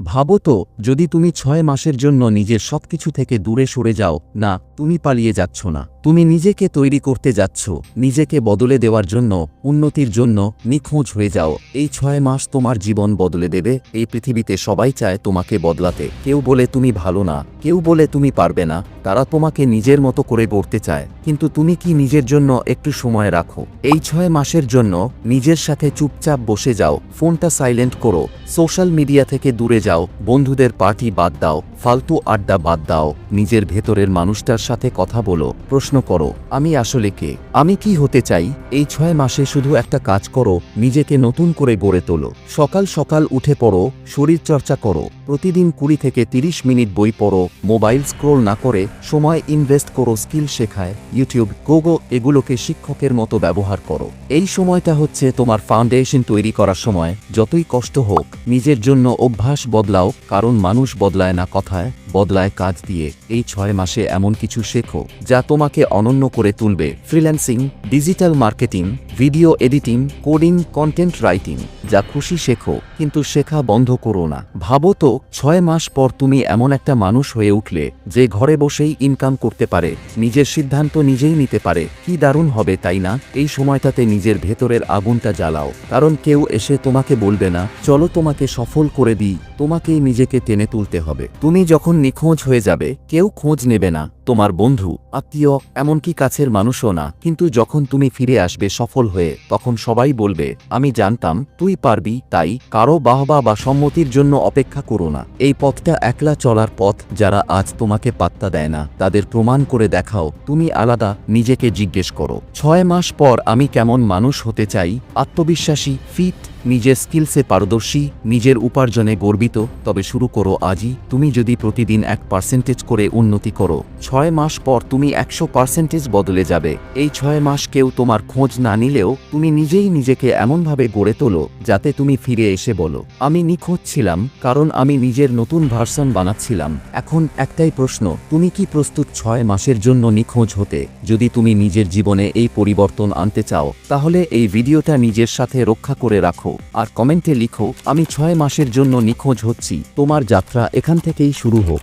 ভাবো তো, যদি তুমি 6 মাসের জন্য নিজের সবকিছু থেকে দূরে সরে যাও, না তুমি পালিয়ে যাচ্ছ না, তুমি নিজেকে তৈরি করতে যাচ্ছ, নিজেকে বদলে দেওয়ার জন্য, উন্নতির জন্য নিখোঁজ হয়ে যাও। এই 6 মাস তোমার জীবন বদলে দেবে। এই পৃথিবীতে সবাই চায় তোমাকে বদলাতে। কেউ বলে তুমি ভালো না, কেউ বলে তুমি পারবে না, তারা তোমাকে নিজের মতো করে গড়তে চায়। কিন্তু তুমি কি নিজের জন্য একটু সময় রাখো? এই 6 মাসের জন্য নিজের সাথে চুপচাপ বসে যাও, ফোনটা সাইলেন্ট করো, সোশ্যাল মিডিয়া থেকে দূরে যাও, বন্ধুদের পার্টি বাদ দাও, ফালতু আড্ডা বাদ দাও, নিজের ভেতরের মানুষটার সাথে কথা বলো, প্রশ্ন করো, আমি আসলে কে, আমি কি হতে চাই? এই 6 মাসে শুধু একটা কাজ করো, নিজেকে নতুন করে গড়ে তোলো। সকাল সকাল উঠে পড়ো, শরীর চর্চা করো, প্রতিদিন 20 থেকে 30 মিনিট বই পড়ো, মোবাইল স্ক্রোল না করে সময় ইনভেস্ট করো, স্কিল শেখায়, ইউটিউব, গুগল এগুলোকে শিক্ষকের মতো ব্যবহার করো। এই সময়টা হচ্ছে তোমার ফাউন্ডেশন তৈরি করার সময়। যতই কষ্ট হোক, নিজের জন্য অভ্যাস বদলাও, কারণ মানুষ বদলায় না কথায়, বদলায় কাজ দিয়ে। এই 6 মাসে এমন কিছু শেখো যা তোমাকে অনন্য করে তুলবে। Freelancing, digital marketing, video editing, coding, content writing, যা খুশি শেখো, কিন্তু শেখা বন্ধ করো না। ভাবো তো, 6 মাস পর তুমি এমন একটা মানুষ হয়ে উঠলে যে ঘরে বসেই ইনকাম করতে পারে, নিজের সিদ্ধান্ত নিজেই নিতে পারে। কি দারুণ হবে, তাই না? এই সময়টাতে নিজের ভেতরের আগুনটা জ্বালাও, কারণ কেউ এসে তোমাকে বলবে না চলো তোমাকে সফল করে দিই, তোমাকেই নিজেকে টেনে তুলতে হবে। তুমি যখন নিখোঁজ হয়ে যাবে, কেউ খোঁজ নেবে না, তোমার বন্ধু, আত্মীয়, এমনকি কাছের মানুষও না। কিন্তু যখন তুমি ফিরে আসবে সফল হয়ে, তখন সবাই বলবে আমি জানতাম তুই পারবি। তাই কারো বাহবা বা সম্মতির জন্য অপেক্ষা করো না। এই পথটা একলা চলার পথ। যারা আজ তোমাকে পাত্তা দেয় না, তাদের প্রমাণ করে দেখাও তুমি আলাদা। নিজেকে জিজ্ঞেস করো, 6 মাস পর আমি কেমন মানুষ হতে চাই? আত্মবিশ্বাসী, ফিট, নিজের স্কিলসে পারদর্শী, নিজের উপার্জনে গর্বিত। তবে শুরু করো আজই। তুমি যদি প্রতিদিন 1% করে উন্নতি করো, 6 মাস পর তুমি 100% বদলে যাবে। এই 6 মাস কেউ তোমার খোঁজ না নিলেও তুমি নিজেই নিজেকে এমনভাবে গড়ে তোলো যাতে তুমি ফিরে এসে বলো আমি নিখোঁজ ছিলাম, কারণ আমি নিজের নতুন ভার্সন বানাচ্ছিলাম। এখন একটাই প্রশ্ন, তুমি কি প্রস্তুত 6 মাসের জন্য নিখোঁজ হতে? যদি তুমি নিজের জীবনে এই পরিবর্তন আনতে চাও, তাহলে এই ভিডিওটা নিজের সাথে রক্ষা করে রাখো আর কমেন্টে লিখো আমি 6 মাসের জন্য নিখোঁজ হচ্ছি। তোমার যাত্রা এখান থেকেই শুরু হোক।